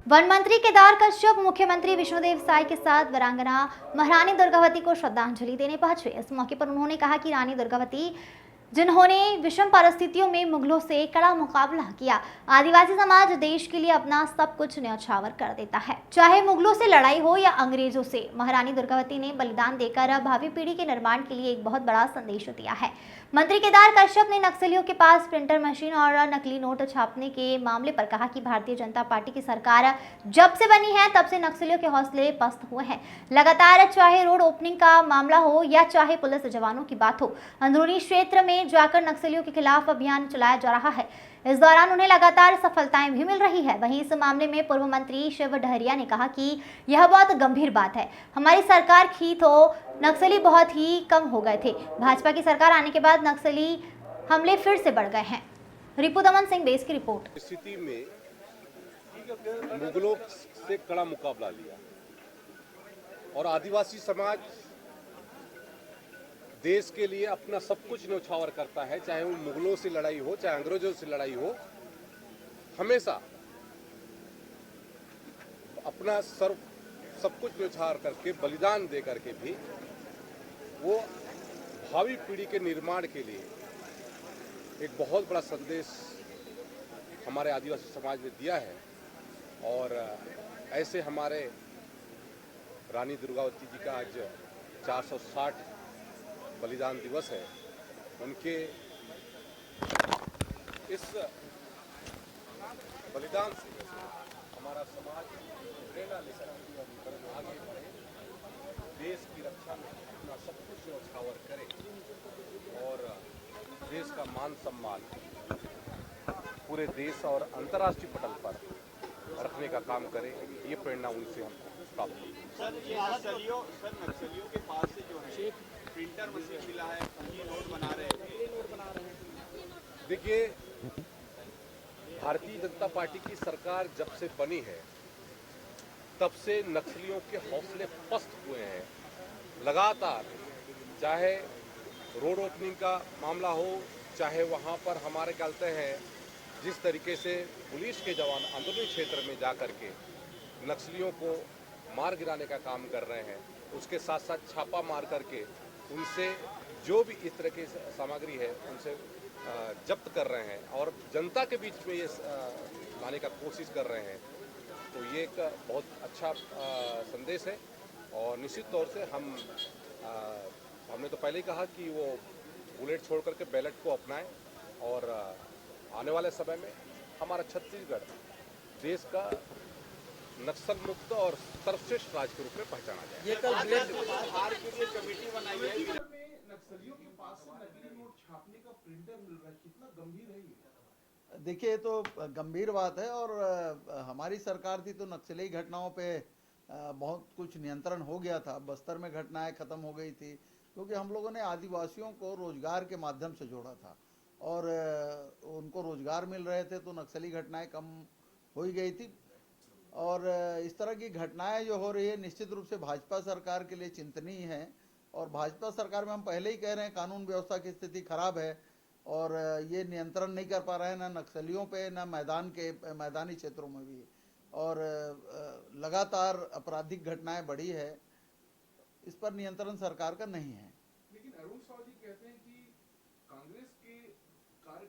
One मंत्री केदार कश्यप मुख्यमंत्री विष्णुदेव साय के साथ वीरांगना महारानी दुर्गावती को श्रद्धांजलि देने पहुंचे। इस मौके पर उन्होंने कहा कि रानी दुर्गावती जिन्होंने विषम परिस्थितियों में मुगलों से कड़ा मुकाबला किया, आदिवासी समाज देश के लिए अपना सब कुछ न्यौछावर कर देता है, चाहे मुगलों से लड़ाई हो या अंग्रेजों से। महारानी दुर्गावती ने बलिदान देकर भावी पीढ़ी के निर्माण के लिए एक बहुत बड़ा संदेश दिया है। मंत्री केदार कश्यप ने नक्सलियों के पास प्रिंटर मशीन और नकली नोट छापने के मामले पर कहा कि भारतीय जनता पार्टी की सरकार जब से बनी है तब से नक्सलियों के हौसले पस्त हुए हैं। लगातार चाहे रोड ओपनिंग का मामला हो या चाहे पुलिस जवानों की बात हो, अंदरूनी क्षेत्र में जाकर नक्सलियों के खिलाफ अभियान चलाया जा रहा है। इस दौरान उन्हें लगातार सफलताएं भी मिल रही है। वहीं इस मामले में पूर्व मंत्री शिव डहरिया ने कहा कि यह बहुत गंभीर बात है। हमारी सरकार की तो नक्सली बहुत ही कम हो गए थे। भाजपा की सरकार आने के बाद नक्सली हमले फिर से बढ़ गए हैं। रिपुदमन सिंह बेस की रिपोर्ट। स्थिति में मुगलों से कड़ा मुकाबला लिया और आदिवासी समाज देश के लिए अपना सब कुछ न्यौछावर करता है, चाहे वो मुगलों से लड़ाई हो चाहे अंग्रेजों से लड़ाई हो। हमेशा अपना सब कुछ न्यौछावर करके बलिदान दे करके भी वो भावी पीढ़ी के निर्माण के लिए एक बहुत बड़ा संदेश हमारे आदिवासी समाज ने दिया है। और ऐसे हमारे रानी दुर्गावती जी का आज 460 बलिदान दिवस है। उनके इस बलिदान से हमारा समाज प्रेरणा लेकर आगे बढ़े, देश की रक्षा में अपना सब कुछ न्यौछावर करे और देश का मान सम्मान पूरे देश और अंतर्राष्ट्रीय पटल पर रखने का काम करे। ये प्रेरणा उनसे हम प्राप्त हुई। सर, ये नक्सलियों के पास से जो है प्रिंटर मशीन मिला है, फर्जी नोट बना रहे हैं। देखिए, भारतीय जनता पार्टी की सरकार जब से बनी है तब से नक्सलियों के हौसले पस्त हुए हैं। लगातार चाहे रोड ओपनिंग का मामला हो, चाहे वहाँ पर हमारे कहते हैं जिस तरीके से पुलिस के जवान अंदरूनी क्षेत्र में जा कर के नक्सलियों को मार गिराने का काम कर रहे हैं, उसके साथ साथ छापा मार करके उनसे जो भी इस तरह की सामग्री है उनसे जब्त कर रहे हैं और जनता के बीच में ये लाने का कोशिश कर रहे हैं। तो ये एक बहुत अच्छा संदेश है और निश्चित तौर से हमने तो पहले ही कहा कि वो बुलेट छोड़ करके बैलेट को अपनाएं और आने वाले समय में हमारा छत्तीसगढ़ देश का नक्सल मुक्त और सर्वश्रेष्ठ राज्य के रूप में पहचाना जाए। ये कल बिहार के लिए कमेटी बनाई है। नक्सलियों के पास से नकली नोट छापने का प्रिंटर मिल रहा है, कितना गंभीर है ये? देखिए, तो गंभीर बात है और हमारी सरकार थी तो नक्सली घटनाओं पे बहुत कुछ नियंत्रण हो गया था। बस्तर में घटनाएं खत्म हो गई थी क्योंकि हम लोगों ने आदिवासियों को रोजगार के माध्यम से जोड़ा था और उनको रोजगार मिल रहे थे, तो नक्सली घटनाएं कम हो ही गई थी। और इस तरह की घटनाएं जो हो रही है निश्चित रूप से भाजपा सरकार के लिए चिंतनीय है। और भाजपा सरकार में हम पहले ही कह रहे हैं कानून व्यवस्था की स्थिति खराब है और ये नियंत्रण नहीं कर पा रहे हैं, ना नक्सलियों पे ना मैदानी क्षेत्रों में भी। और लगातार आपराधिक घटनाएं बढ़ी है, इस पर नियंत्रण सरकार का नहीं है।